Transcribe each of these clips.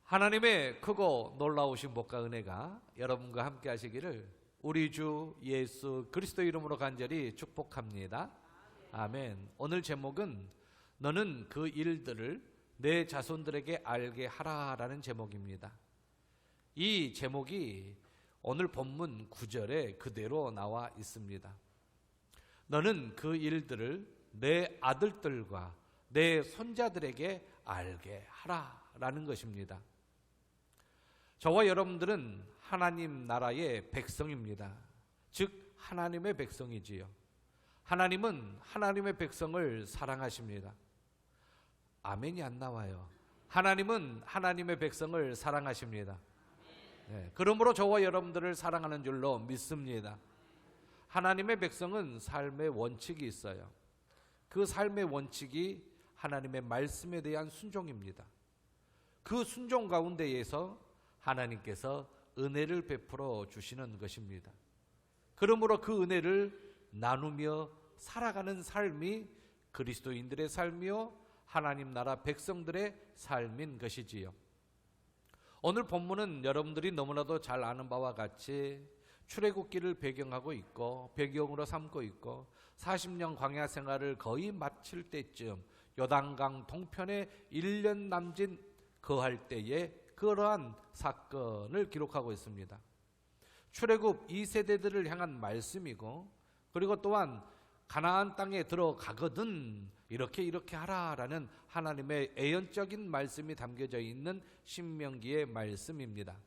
하나님의 크고 놀라우신 복과 은혜가 여러분과 함께 하시기를 우리 주 예수 그리스도 이름으로 간절히 축복합니다. 아멘. 오늘 제목은 너는 그 일들을 내 자손들에게 알게 하라라는 제목입니다. 이 제목이 오늘 본문 9절에 그대로 나와 있습니다. 너는 그 일들을 내 아들들과 내 손자들에게 알게 하라라는 것입니다. 저와 여러분들은 하나님 나라의 백성입니다. 즉 하나님의 백성이지요. 하나님은 하나님의 백성을 사랑하십니다. 아멘이 안 나와요. 하나님은 하나님의 백성을 사랑하십니다. 네, 그러므로 저와 여러분들을 사랑하는 줄로 믿습니다. 하나님의 백성은 삶의 원칙이 있어요. 그 삶의 원칙이 하나님의 말씀에 대한 순종입니다. 그 순종 가운데에서 하나님께서 은혜를 베풀어 주시는 것입니다. 그러므로 그 은혜를 나누며 살아가는 삶이 그리스도인들의 삶이요 하나님 나라 백성들의 삶인 것이지요. 오늘 본문은 여러분들이 너무나도 잘 아는 바와 같이 출애굽기를 배경으로 삼고 있고 40년 광야 생활을 거의 마칠 때쯤 요단강 동편에 1년 남짓 거할 때에 그러한 사건을 기록하고 있습니다. 출애굽 2세대들을 향한 말씀이고, 그리고 또한 가나안 땅에 들어가거든 이렇게 하라라는 하나님의 예언적인 말씀이 담겨져 있는 신명기의 말씀입니다.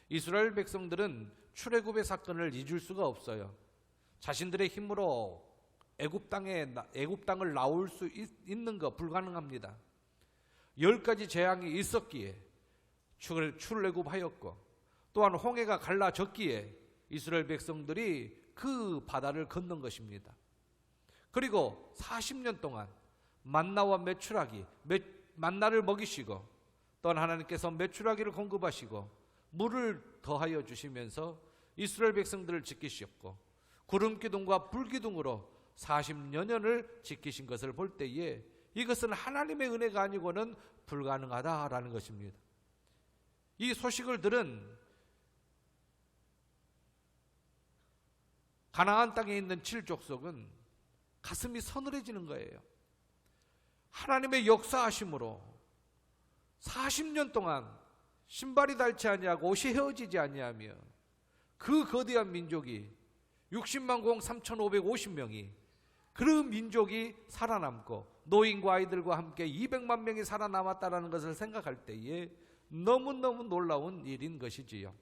이스라엘 백성들은 출애굽의 사건을 잊을 수가 없어요. 자신들의 힘으로 애굽 땅을 나올 수 있는 거 불가능합니다. 10가지 재앙이 있었기에 출애굽하였고, 또한 홍해가 갈라졌기에 이스라엘 백성들이 그 바다를 건넌 것입니다. 그리고 40년 동안 만나와 메추라기, 만나를 먹이시고, 또한 하나님께서 메추라기를 공급하시고 물을 더하여 주시면서 이스라엘 백성들을 지키셨고, 구름기둥과 불기둥으로 40여 년을 지키신 것을 볼 때에 이것은 하나님의 은혜가 아니고는 불가능하다라는 것입니다. 이 소식을 들은 가나안 땅에 있는 7족속은 가슴이 서늘해지는 거예요. 하나님의 역사하심으로 40년 동안 신발이 닳지 아니하고 옷이 헤어지지 아니하며 그 거대한 민족이 60만 공 3,550명이 그 민족이 살아남고 노인과 아이들과 함께 200만 명이 살아남았다는 것을 생각할 때에 너무너무 놀라운 일인 것이지요.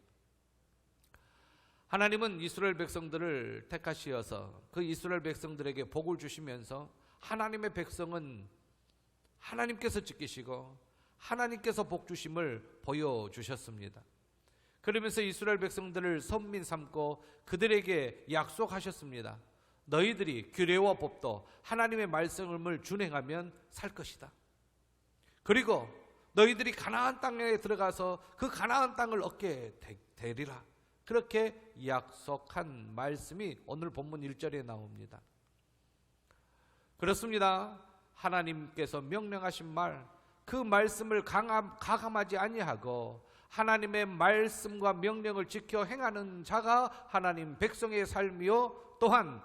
하나님은 이스라엘 백성들을 택하시어서 그 이스라엘 백성들에게 복을 주시면서 하나님의 백성은 하나님께서 지키시고 하나님께서 복 주심을 보여주셨습니다. 그러면서 이스라엘 백성들을 선민 삼고 그들에게 약속하셨습니다. 너희들이 규례와 법도 하나님의 말씀을 준행하면 살 것이다. 그리고 너희들이 가나안 땅에 들어가서 그 가나안 땅을 얻게 되리라. 그렇게 약속한 말씀이 오늘 본문 1절에 나옵니다. 그렇습니다. 하나님께서 명령하신 말, 그 말씀을 가감하지 아니하고 하나님의 말씀과 명령을 지켜 행하는 자가 하나님 백성의 삶이요 또한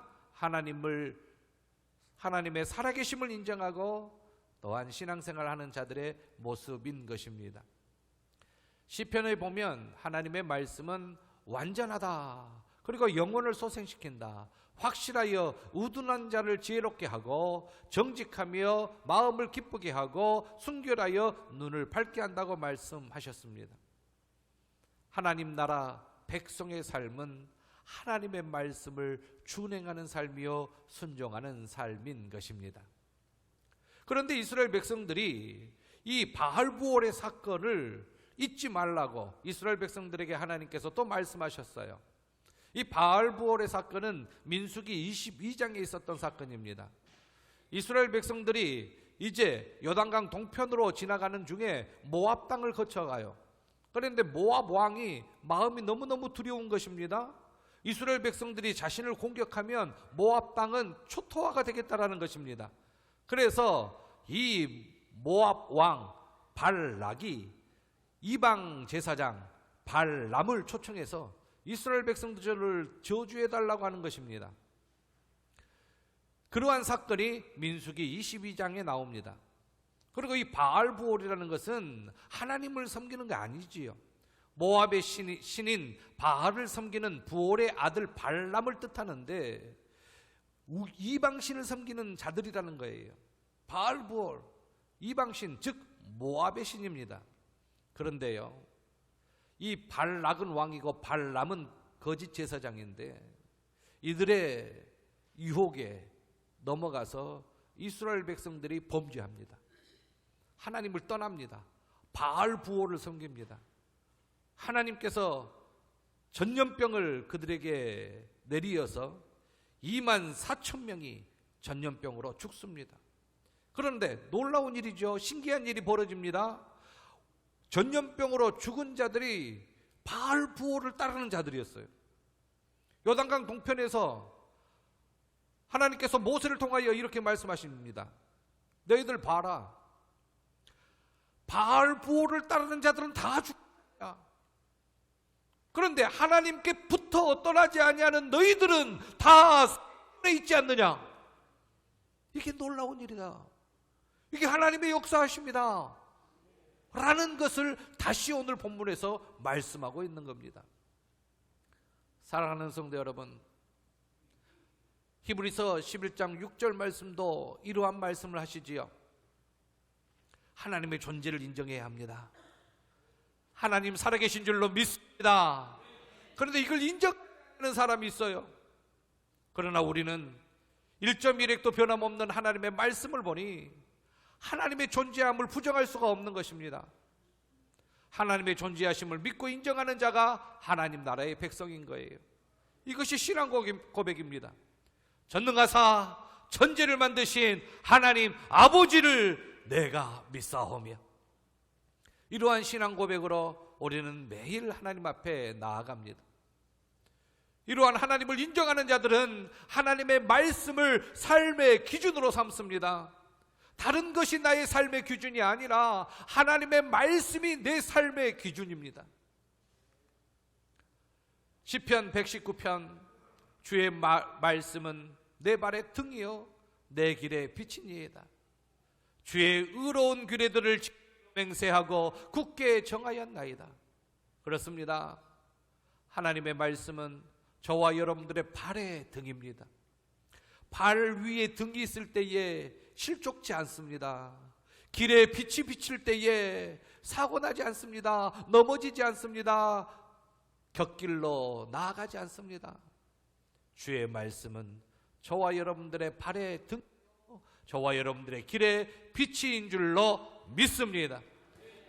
하나님의 살아계심을 인정하고 또한 신앙생활하는 자들의 모습인 것입니다. 시편에 보면 하나님의 말씀은 완전하다. 그리고 영혼을 소생시킨다. 확실하여 우둔한 자를 지혜롭게 하고 정직하며 마음을 기쁘게 하고 순결하여 눈을 밝게 한다고 말씀하셨습니다. 하나님 나라 백성의 삶은 하나님의 말씀을 준행하는 삶이요 순종하는 삶인 것입니다. 그런데 이스라엘 백성들이 이 바알부올의 사건을 잊지 말라고 이스라엘 백성들에게 하나님께서 또 말씀하셨어요. 이 바알부올의 사건은 민수기 22장에 있었던 사건입니다. 이스라엘 백성들이 이제 요단강 동편으로 지나가는 중에 모압 땅을 거쳐가요. 그런데 모압 왕이 마음이 너무너무 두려운 것입니다. 이스라엘 백성들이 자신을 공격하면 모압 땅은 초토화가 되겠다라는 것입니다. 그래서 이 모압 왕 발락이 이방 제사장 발람을 초청해서 이스라엘 백성들을 저주해달라고 하는 것입니다. 그러한 사건이 민수기 22장에 나옵니다. 그리고 이 바알부올이라는 것은 하나님을 섬기는 게 아니지요. 모압의 신인 바알을 섬기는 부올의 아들 발람을 뜻하는데 이방신을 섬기는 자들이라는 거예요. 바알부올, 이방신, 즉 모압의 신입니다. 그런데요, 이 발락은 왕이고 발람은 거짓 제사장인데 이들의 유혹에 넘어가서 이스라엘 백성들이 범죄합니다. 하나님을 떠납니다. 바알부올을 섬깁니다. 하나님께서 전염병을 그들에게 내리어서 24,000명이 전염병으로 죽습니다. 그런데 놀라운 일이죠. 신기한 일이 벌어집니다. 전염병으로 죽은 자들이 바알부올을 따르는 자들이었어요. 요단강 동편에서 하나님께서 모세를 통하여 이렇게 말씀하십니다. 너희들 봐라. 바알부올을 따르는 자들은 다 죽다. 그런데 하나님께 붙어 떠나지 아니하는 너희들은 다 살아 있지 않느냐. 이게 놀라운 일이다. 이게 하나님의 역사하십니다. 라는 것을 다시 오늘 본문에서 말씀하고 있는 겁니다. 사랑하는 성도 여러분, 히브리서 11장 6절 말씀도 이러한 말씀을 하시지요. 하나님의 존재를 인정해야 합니다. 하나님 살아계신 줄로 믿습니다. 그런데 이걸 인정하는 사람이 있어요. 그러나 우리는 1.1핵도 변함없는 하나님의 말씀을 보니 하나님의 존재함을 부정할 수가 없는 것입니다. 하나님의 존재하심을 믿고 인정하는 자가 하나님 나라의 백성인 거예요. 이것이 신앙 고백입니다. 전능하사 천지를 만드신 하나님 아버지를 내가 믿사오며, 이러한 신앙 고백으로 우리는 매일 하나님 앞에 나아갑니다. 이러한 하나님을 인정하는 자들은 하나님의 말씀을 삶의 기준으로 삼습니다. 다른 것이 나의 삶의 기준이 아니라 하나님의 말씀이 내 삶의 기준입니다. 시편 119편 주의 말씀은 내 발의 등이요 내 길의 빛이니이다. 주의 의로운 규례들을 맹세하고 굳게 정하였나이다. 그렇습니다. 하나님의 말씀은 저와 여러분들의 발의 등입니다. 발 위에 등이 있을 때에 실족지 않습니다. 길에 빛이 비칠 때에 사고나지 않습니다. 넘어지지 않습니다. 곁길로 나아가지 않습니다. 주의 말씀은 저와 여러분들의 발의 등, 저와 여러분들의 길에 빛인 줄로 믿습니다.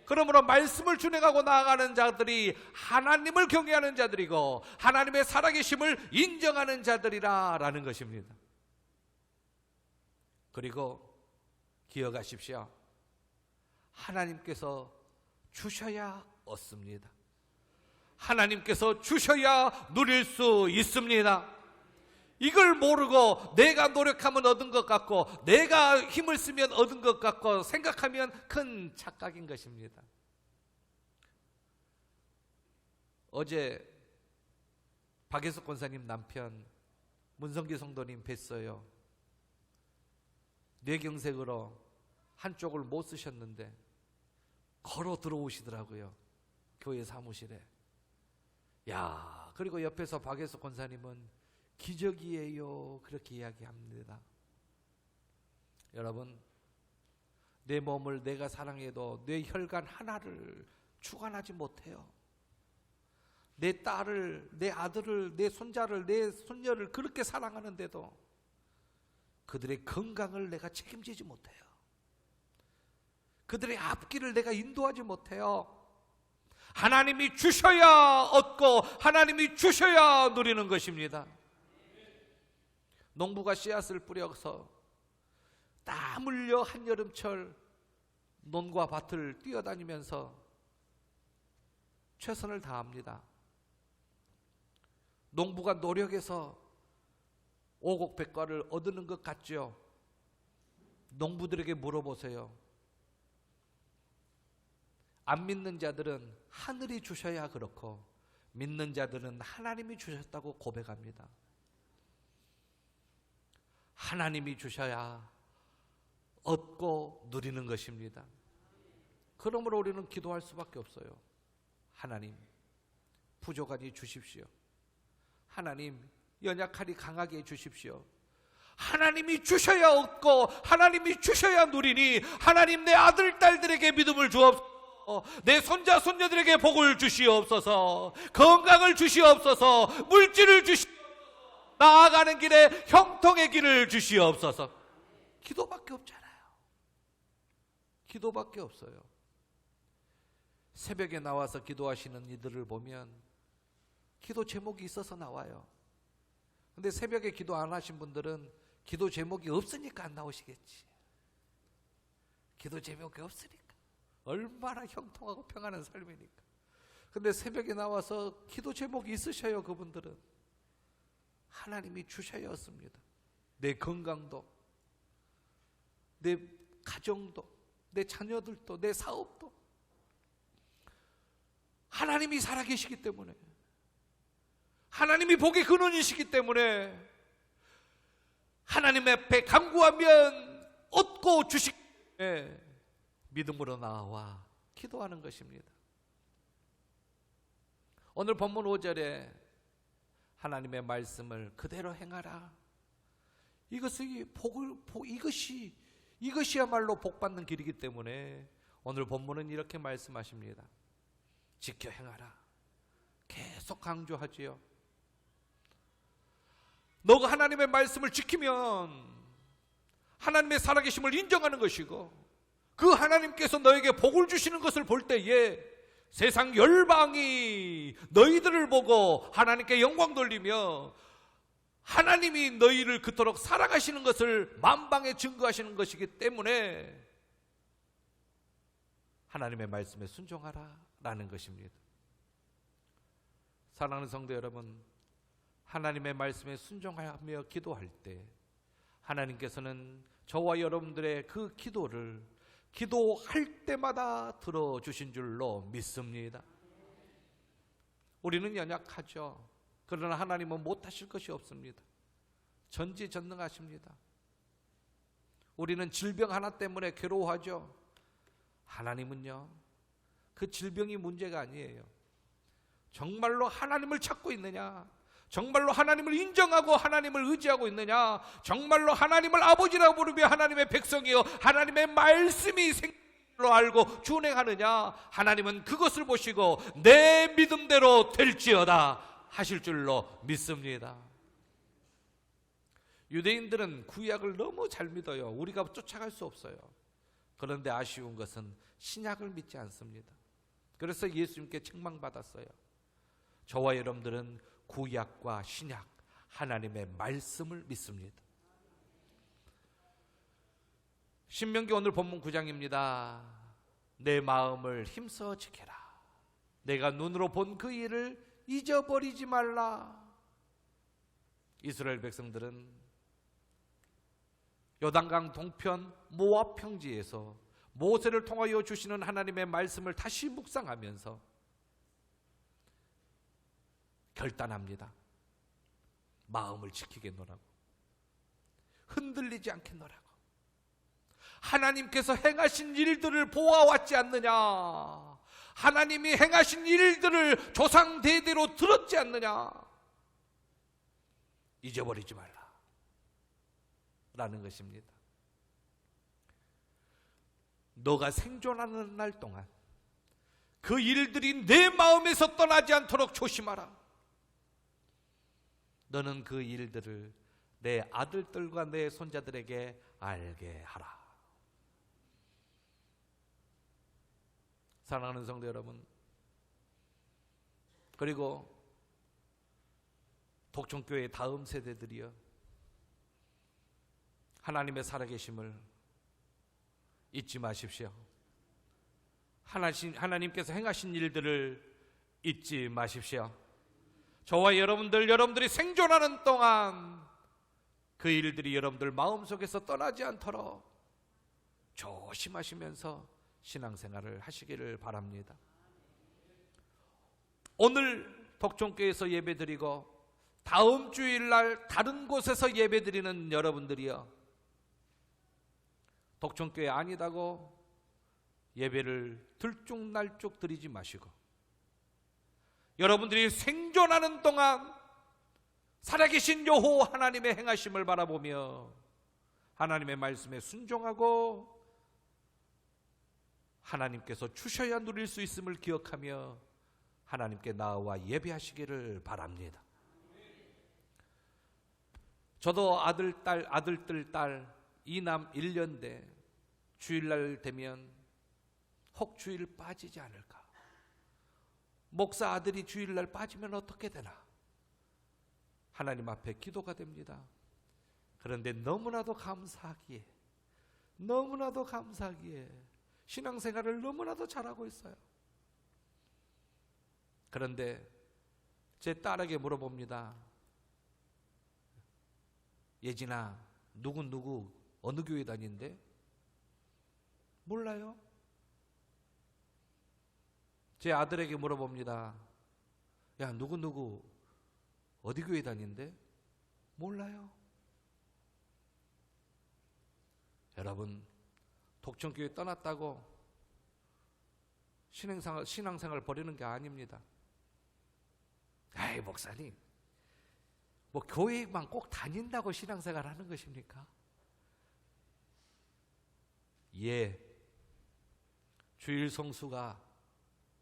그러므로 말씀을 준행하고 나아가는 자들이 하나님을 경외하는 자들이고 하나님의 살아계심을 인정하는 자들이라는 것입니다. 그리고 기억하십시오. 하나님께서 주셔야 얻습니다. 하나님께서 주셔야 누릴 수 있습니다. 이걸 모르고 내가 노력하면 얻은 것 같고 내가 힘을 쓰면 얻은 것 같고 생각하면 큰 착각인 것입니다. 어제 박예숙 권사님 남편 문성기 성도님 뵀어요. 뇌경색으로 한쪽을 못 쓰셨는데 걸어 들어오시더라고요. 교회 사무실에. 야, 그리고 옆에서 박예숙 권사님은 기적이에요, 그렇게 이야기합니다. 여러분, 내 몸을 내가 사랑해도 내 혈관 하나를 주관하지 못해요. 내 딸을, 내 아들을, 내 손자를, 내 손녀를 그렇게 사랑하는데도 그들의 건강을 내가 책임지지 못해요. 그들의 앞길을 내가 인도하지 못해요. 하나님이 주셔야 얻고 하나님이 주셔야 누리는 것입니다. 농부가 씨앗을 뿌려서 땀 흘려 한여름철 논과 밭을 뛰어다니면서 최선을 다합니다. 농부가 노력해서 오곡백과를 얻는 것 같죠? 농부들에게 물어보세요. 안 믿는 자들은 하늘이 주셔야 그렇고 믿는 자들은 하나님이 주셨다고 고백합니다. 하나님이 주셔야 얻고 누리는 것입니다. 그러므로 우리는 기도할 수밖에 없어요. 하나님, 부족하니 주십시오. 하나님, 연약하니 강하게 해주십시오. 하나님이 주셔야 얻고 하나님이 주셔야 누리니 하나님, 내 아들 딸들에게 믿음을 주옵소서. 내 손자 손녀들에게 복을 주시옵소서. 건강을 주시옵소서. 물질을 주시옵소서. 나아가는 길에 형통의 길을 주시옵소서. 기도밖에 없잖아요. 기도밖에 없어요. 새벽에 나와서 기도하시는 이들을 보면 기도 제목이 있어서 나와요. 근데 새벽에 기도 안 하신 분들은 기도 제목이 없으니까 안 나오시겠지. 기도 제목이 없으니까. 얼마나 형통하고 평안한 삶이니까. 근데 새벽에 나와서 기도 제목이 있으셔요. 그분들은 하나님이 주셔야 얻습니다. 내 건강도, 내 가정도, 내 자녀들도, 내 사업도 하나님이 살아계시기 때문에, 하나님이 복의 근원이시기 때문에 하나님 앞에 간구하면 얻고 주시기 때문에 믿음으로 나와 기도하는 것입니다. 오늘 본문 5절에 하나님의 말씀을 그대로 행하라. 이것이야말로 복받는 길이기 때문에 오늘 본문은 이렇게 말씀하십니다. 지켜 행하라. 계속 강조하지요. 너가 하나님의 말씀을 지키면 하나님의 살아계심을 인정하는 것이고, 그 하나님께서 너에게 복을 주시는 것을 볼 때에 세상 열방이 너희들을 보고 하나님께 영광 돌리며 하나님이 너희를 그토록 사랑하시는 것을 만방에 증거하시는 것이기 때문에 하나님의 말씀에 순종하라 라는 것입니다. 사랑하는 성도 여러분, 하나님의 말씀에 순종하며 기도할 때 하나님께서는 저와 여러분들의 그 기도를 기도할 때마다 들어주신 줄로 믿습니다. 우리는 연약하죠. 그러나 하나님은 못하실 것이 없습니다. 전지전능하십니다. 우리는 질병 하나 때문에 괴로워하죠. 하나님은요, 그 질병이 문제가 아니에요. 정말로 하나님을 찾고 있느냐, 정말로 하나님을 인정하고 하나님을 의지하고 있느냐, 정말로 하나님을 아버지라고 부르며 하나님의 백성이요 하나님의 말씀이 생명으로 알고 준행하느냐, 하나님은 그것을 보시고 내 믿음대로 될지어다 하실 줄로 믿습니다. 유대인들은 구약을 너무 잘 믿어요. 우리가 쫓아갈 수 없어요. 그런데 아쉬운 것은 신약을 믿지 않습니다. 그래서 예수님께 책망받았어요. 저와 여러분들은 구약과 신약, 하나님의 말씀을 믿습니다. 신명기 오늘 본문 9장입니다. 내 마음을 힘써 지켜라. 내가 눈으로 본 그 일을 잊어버리지 말라. 이스라엘 백성들은 요단강 동편 모압 평지에서 모세를 통하여 주시는 하나님의 말씀을 다시 묵상하면서 결단합니다. 마음을 지키게 노라고, 흔들리지 않게 노라고. 하나님께서 행하신 일들을 보아왔지 않느냐, 하나님이 행하신 일들을 조상 대대로 들었지 않느냐, 잊어버리지 말라 라는 것입니다. 너가 생존하는 날 동안 그 일들이 내 마음에서 떠나지 않도록 조심하라. 너는 그 일들을 내 아들들과 내 손자들에게 알게 하라. 사랑하는 성도 여러분, 그리고 독촌교회 다음 세대들이여, 하나님의 살아계심을 잊지 마십시오. 하나님께서 행하신 일들을 잊지 마십시오. 저와 여러분들이 생존하는 동안 그 일들이 여러분들 마음속에서 떠나지 않도록 조심하시면서 신앙생활을 하시기를 바랍니다. 오늘 독촌교회에서 예배드리고 다음 주일날 다른 곳에서 예배드리는 여러분들이여, 독촌교회 아니다고 예배를 들쭉날쭉 드리지 마시고 여러분들이 생존하는 동안 살아계신 여호와 하나님의 행하심을 바라보며 하나님의 말씀에 순종하고 하나님께서 주셔야 누릴 수 있음을 기억하며 하나님께 나아와 예배하시기를 바랍니다. 저도 아들들, 딸, 이남 1년대 주일날 되면 혹 주일 빠지지 않을까? 목사 아들이 주일날 빠지면 어떻게 되나? 하나님 앞에 기도가 됩니다. 그런데 너무나도 감사하기에 신앙생활을 너무나도 잘하고 있어요. 그런데 제 딸에게 물어봅니다. 예진아, 누구 어느 교회 다닌대? 몰라요. 제 아들에게 물어봅니다. 야, 누구 어디 교회 다닌대? 몰라요. 여러분, 독촌교회 떠났다고 신앙생활 버리는 게 아닙니다. 아이, 목사님, 뭐 교회만 꼭 다닌다고 신앙생활 하는 것입니까? 예, 주일 성수가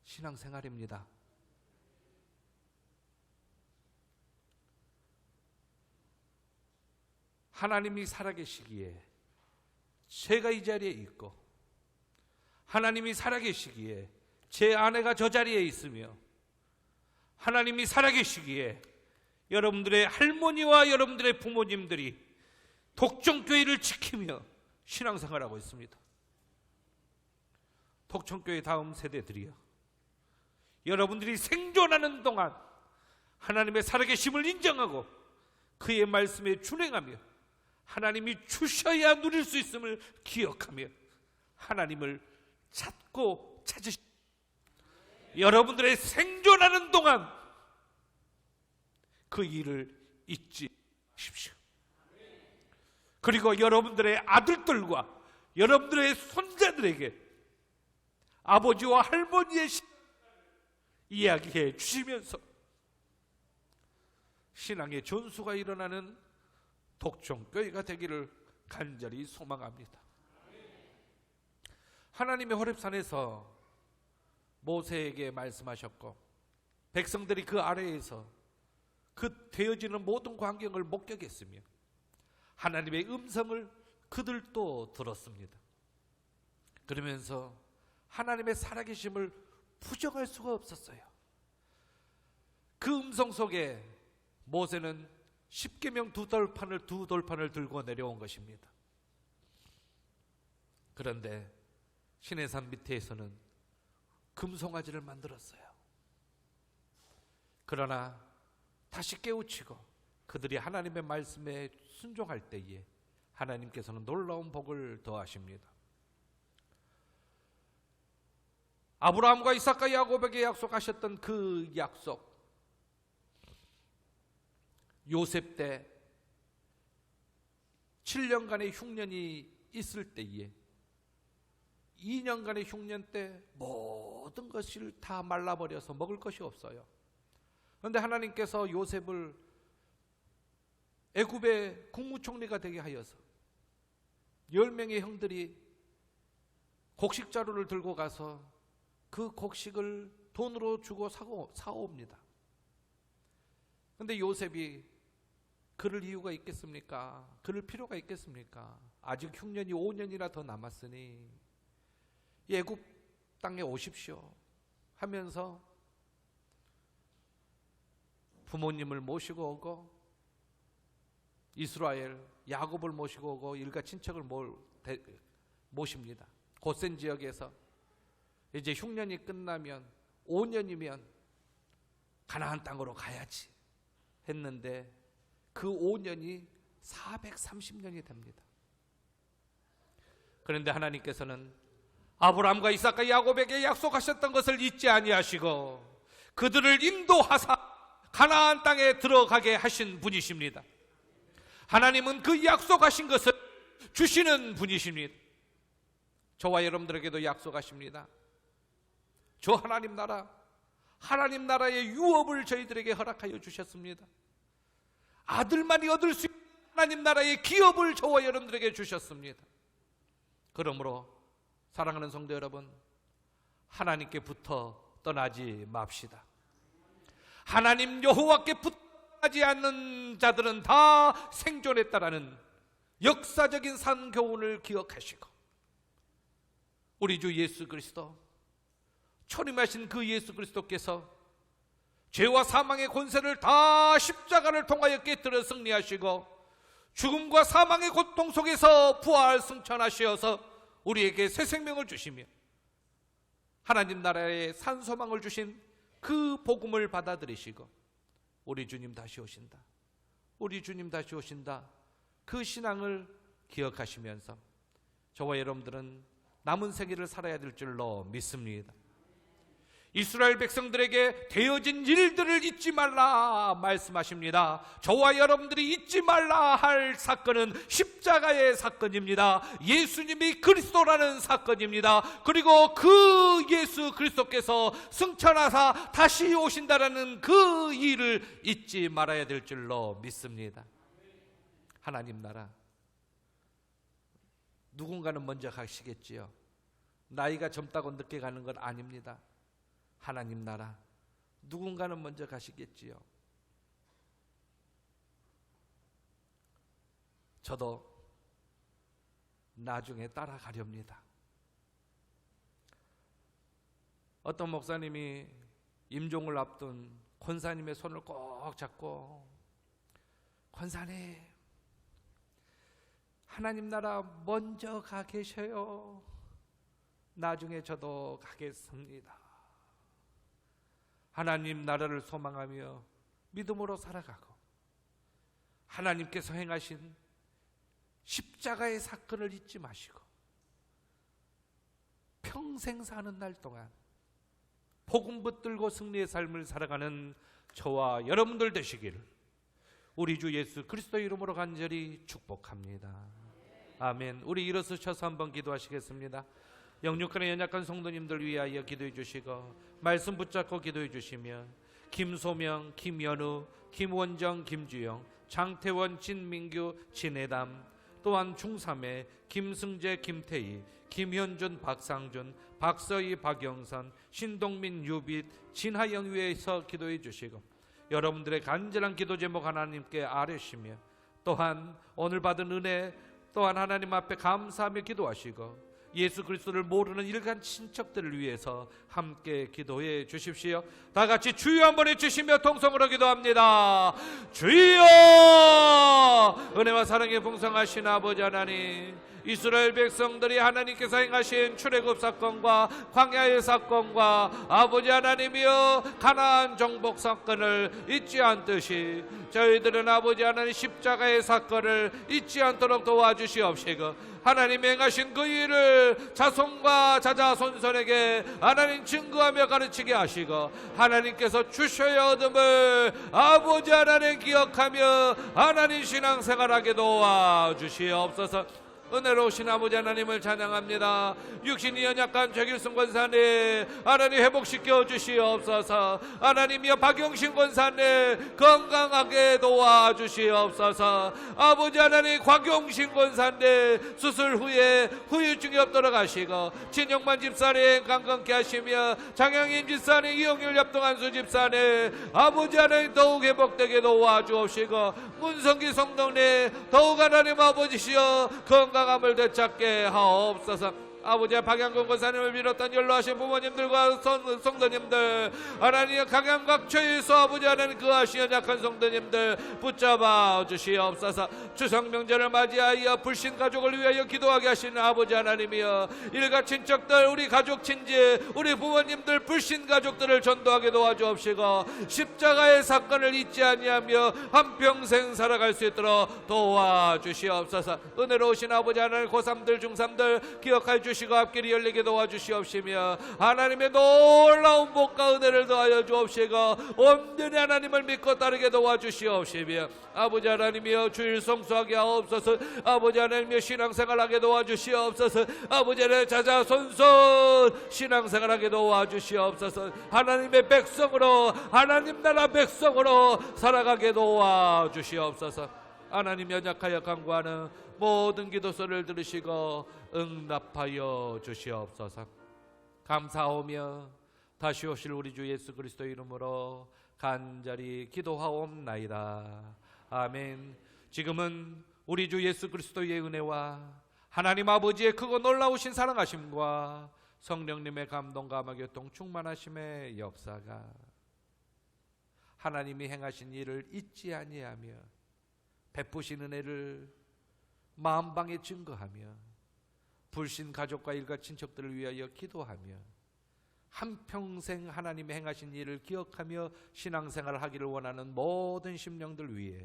신앙생활입니다. 하나님이 살아계시기에 제가 이 자리에 있고, 하나님이 살아계시기에 제 아내가 저 자리에 있으며, 하나님이 살아계시기에 여러분들의 할머니와 여러분들의 부모님들이 독촌교회를 지키며 신앙생활하고 있습니다. 독촌교회 다음 세대들이요, 여러분들이 생존하는 동안 하나님의 살아계심을 인정하고 그의 말씀에 준행하며 하나님이 주셔야 누릴 수 있음을 기억하며 하나님을 찾고 찾으시, 여러분들의 생존하는 동안 그 일을 잊지 마십시오. 그리고 여러분들의 아들들과 여러분들의 손자들에게 아버지와 할머니의 이야기해 주시면서 신앙의 전수가 일어나는 독촌교회가 되기를 간절히 소망합니다. 하나님의 호렙산에서 모세에게 말씀하셨고 백성들이 그 아래에서 그 되어지는 모든 광경을 목격했으며 하나님의 음성을 그들도 들었습니다. 그러면서 하나님의 살아계심을 부정할 수가 없었어요. 그 음성 속에 모세는 십계명 두 돌판을 들고 내려온 것입니다. 그런데 시내산 밑에서는 금송아지를 만들었어요. 그러나 다시 깨우치고 그들이 하나님의 말씀에 순종할 때에 하나님께서는 놀라운 복을 더하십니다. 아브라함과 이삭과 야곱에게 약속하셨던 그 약속, 요셉 때 7년간의 흉년이 있을 때에 2년간의 흉년 때 모든 것을 다 말라버려서 먹을 것이 없어요. 그런데 하나님께서 요셉을 애굽의 국무총리가 되게 하여서 10명의 형들이 곡식 자루를 들고 가서 그 곡식을 돈으로 주고 사옵니다. 그런데 요셉이 그럴 이유가 있겠습니까? 그럴 필요가 있겠습니까? 아직 흉년이 5년이나 더 남았으니 애굽 땅에 오십시오 하면서 부모님을 모시고 오고 이스라엘 야곱을 모시고 오고 일가 친척을 모십니다. 고센 지역에서 이제 흉년이 끝나면 5년이면 가나안 땅으로 가야지 했는데 그 5년이 430년이 됩니다. 그런데 하나님께서는 아브라함과 이삭과 야곱에게 약속하셨던 것을 잊지 아니하시고 그들을 인도하사 가나안 땅에 들어가게 하신 분이십니다. 하나님은 그 약속하신 것을 주시는 분이십니다. 저와 여러분들에게도 약속하십니다. 저 하나님 나라의 유업을 저희들에게 허락하여 주셨습니다. 아들만이 얻을 수 있는 하나님 나라의 기업을 저와 여러분들에게 주셨습니다. 그러므로 사랑하는 성도 여러분, 하나님께 붙어 떠나지 맙시다. 하나님 여호와께 붙어 떠나지 않는 자들은 다 생존했다라는 역사적인 산교훈을 기억하시고, 우리 주 예수 그리스도, 초림하신 그 예수 그리스도께서 죄와 사망의 권세를 다 십자가를 통하여 깨뜨려 승리하시고 죽음과 사망의 고통 속에서 부활 승천하시어서 우리에게 새 생명을 주시며 하나님 나라의 산소망을 주신 그 복음을 받아들이시고, 우리 주님 다시 오신다, 우리 주님 다시 오신다, 그 신앙을 기억하시면서 저와 여러분들은 남은 생애를 살아야 될 줄로 믿습니다. 이스라엘 백성들에게 되어진 일들을 잊지 말라 말씀하십니다. 저와 여러분들이 잊지 말라 할 사건은 십자가의 사건입니다. 예수님이 그리스도라는 사건입니다. 그리고 그 예수 그리스도께서 승천하사 다시 오신다라는 그 일을 잊지 말아야 될 줄로 믿습니다. 하나님 나라, 누군가는 먼저 가시겠지요. 나이가 젊다고 늦게 가는 건 아닙니다. 하나님 나라, 누군가는 먼저 가시겠지요. 저도 나중에 따라가렵니다. 어떤 목사님이 임종을 앞둔 권사님의 손을 꼭 잡고, 권사님, 하나님 나라 먼저 가 계셔요. 나중에 저도 가겠습니다. 하나님 나라를 소망하며 믿음으로 살아가고 하나님께서 행하신 십자가의 사건을 잊지 마시고 평생 사는 날 동안 복음 붙들고 승리의 삶을 살아가는 저와 여러분들 되시기를 우리 주 예수 그리스도의 이름으로 간절히 축복합니다. 아멘. 우리 일어서셔서 한번 기도하시겠습니다. 영육간의 연약한 성도님들 위하여 기도해 주시고 말씀 붙잡고 기도해 주시며 김소명, 김연우, 김원정, 김주영, 장태원, 진민규, 진해담, 또한 중삼회 김승재, 김태희, 김현준, 박상준, 박서희, 박영선, 신동민, 유빛, 진하영 위해서 기도해 주시고 여러분들의 간절한 기도 제목 하나님께 아뢰시며 또한 오늘 받은 은혜 또한 하나님 앞에 감사하며 기도하시고 예수 그리스도를 모르는 일간 친척들을 위해서 함께 기도해 주십시오. 다 같이 주여 한번 해주시며 통성으로 기도합니다. 주여! 은혜와 사랑에 풍성하신 아버지 하나님, 이스라엘 백성들이 하나님께서 행하신 출애굽 사건과 광야의 사건과 아버지 하나님이여 가나안 정복 사건을 잊지 않듯이 저희들은 아버지 하나님 십자가의 사건을 잊지 않도록 도와주시옵시고 하나님 행하신 그 일을 자손과 자자손손에게 하나님 증거하며 가르치게 하시고 하나님께서 주셔야 얻음을 아버지 하나님 기억하며 하나님 신앙생활하게 도와주시옵소서. 은혜로우신 아버지 하나님을 찬양합니다. 육신이 연약한 최길승 권사님 하나님 회복시켜 주시옵소서. 하나님이여 박영신 권사님 건강하게 도와주시옵소서. 아버지 하나님 곽용신 권사님 수술 후에 후유증이 없도록 하시고 진영만 집사님 건강케 하시며 장영인 집사님 이영률 협동한수 집사님 아버지 하나님 더욱 회복되게 도와주옵시고 문성기 성도님 더욱 하나님 아버지시여 건강함을 되찾게 하옵소서. 아버지 박양근 권사님을 비롯한 연로하신 부모님들과 성도님들 하나님 각양각처에서 아버지 하나님 그 하시 연약한 성도님들 붙잡아 주시옵소서. 추석 명절을 맞이하여 불신 가족을 위하여 기도하게 하시는 아버지 하나님이여 일가 친척들 우리 가족 친지 우리 부모님들 불신 가족들을 전도하게 도와주옵시고 십자가의 사건을 잊지 아니하며 한평생 살아갈 수 있도록 도와주시옵소서. 은혜로우신 아버지 하나님 고3들 중3들 기억하여 주시옵소서. 주시고 앞길이 열리게 도와주시옵시며 하나님의 놀라운 복과 은혜를 더하여 주옵시고 온전히 하나님을 믿고 따르게 도와주시옵시며 아버지 하나님이여 주일 성수하게 하옵소서. 아버지 하나님이여 신앙생활하게 도와주시옵소서. 아버지 하나님 자자손손 신앙생활하게 도와주시옵소서. 하나님의 백성으로 하나님 나라 백성으로 살아가게 도와주시옵소서. 하나님 연약하여 간구하는 모든 기도소리를 들으시고 응답하여 주시옵소서. 감사하오며 다시 오실 우리 주 예수 그리스도 이름으로 간절히 기도하옵나이다. 아멘. 지금은 우리 주 예수 그리스도의 은혜와 하나님 아버지의 크고 놀라우신 사랑하심과 성령님의 감동 감화교통 충만하심의 역사가 하나님이 행하신 일을 잊지 아니하며 베푸신 은혜를 마음방에 증거하며 불신 가족과 일가 친척들을 위하여 기도하며 한평생 하나님이 행하신 일을 기억하며 신앙생활을 하기를 원하는 모든 심령들 위해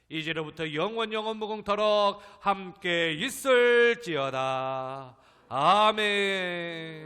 이제로부터 영원 무궁토록 함께 있을지어다. 아멘.